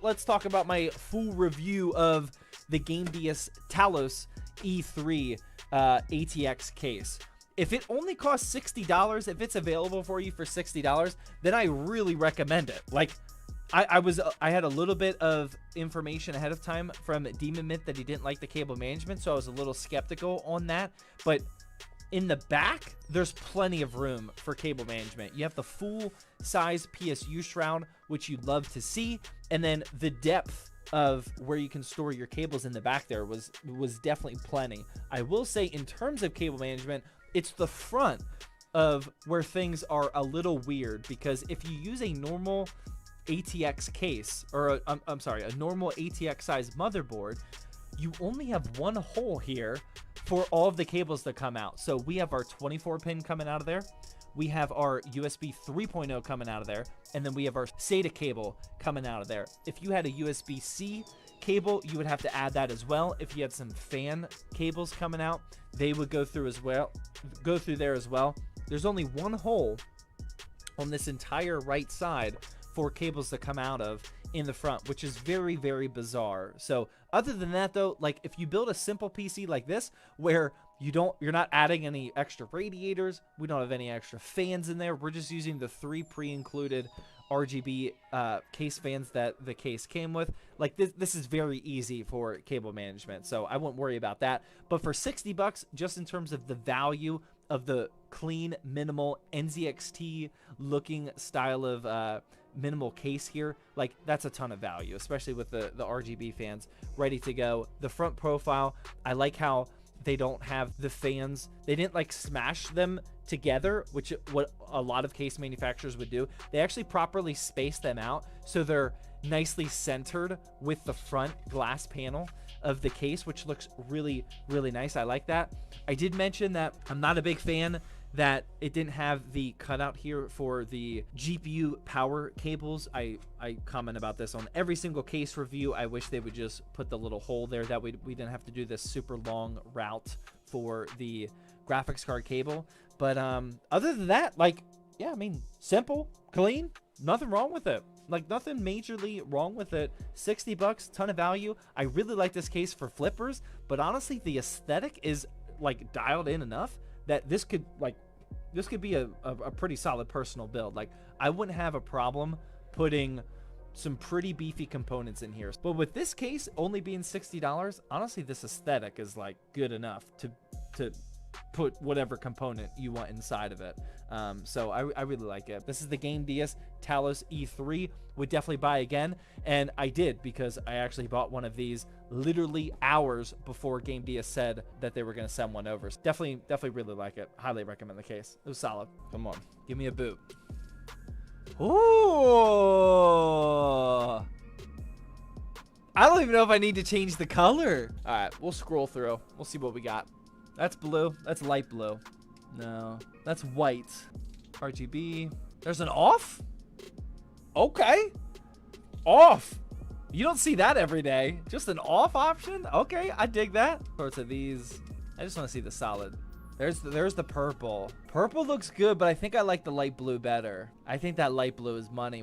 let's talk about my full review of the Gamdias Talos E3 ATX case. If it only costs $60, if it's available for you for $60, then I really recommend it. Like, I had a little bit of information ahead of time from Demon Myth that he didn't like the cable management, so I was a little skeptical on that. But in the back, there's plenty of room for cable management. You have the full size PSU shroud, which you'd love to see, and then the depth of where you can store your cables in the back there was definitely plenty. I will say, in terms of cable management, it's the front of where things are a little weird, because if you use a normal ATX case, or I'm sorry, a normal ATX size motherboard, you only have one hole here for all of the cables that come out. So we have our 24 pin coming out of there, we have our USB 3.0 coming out of there, and then we have our SATA cable coming out of there. If you had a USB-C cable, you would have to add that as well. If you had some fan cables coming out, they would go through there as well. There's only one hole on this entire right side for cables to come out of in the front, which is very, very bizarre. So other than that, though, like, if you build a simple PC like this where you're not adding any extra radiators, we don't have any extra fans in there, we're just using the 3 pre-included RGB case fans that the case came with. Like, this is very easy for cable management, so I won't worry about that. But for $60, just in terms of the value of the clean, minimal NZXT looking style of minimal case here, like, that's a ton of value, especially with the RGB fans ready to go. The front profile, I like how they don't have the fans, they didn't like smash them together, which what a lot of case manufacturers would do. They actually properly space them out so they're nicely centered with the front glass panel of the case, which looks really, really nice. I like that. I did mention that I'm not a big fan that it didn't have the cutout here for the GPU power cables. I comment about this on every single case review. I wish they would just put the little hole there, that we didn't have to do this super long route for the graphics card cable. But other than that, like, yeah, I mean, simple, clean, nothing wrong with it. Like, nothing majorly wrong with it. $60, ton of value. I really like this case for flippers, but honestly, the aesthetic is like dialed in enough that this could be a pretty solid personal build. Like, I wouldn't have a problem putting some pretty beefy components in here. But with this case only being $60, honestly, this aesthetic is like good enough to put whatever component you want inside of it. So I really like it. This is the Gamdias Talos E3. Would definitely buy again, and I did, because I actually bought one of these literally hours before Gamdias said that they were going to send one over. So definitely really like it. Highly recommend the case. It was solid. Come on, give me a boot. Ooh, I don't even know if I need to change the color. All right, we'll scroll through. We'll see what we got. That's blue. That's light blue. No, that's white. RGB. There's an off? Okay. Off. You don't see that every day. Just an off option? Okay, I dig that. Sorts of these. I just want to see the solid. There's the purple. Purple looks good, but I think I like the light blue better. I think that light blue is money.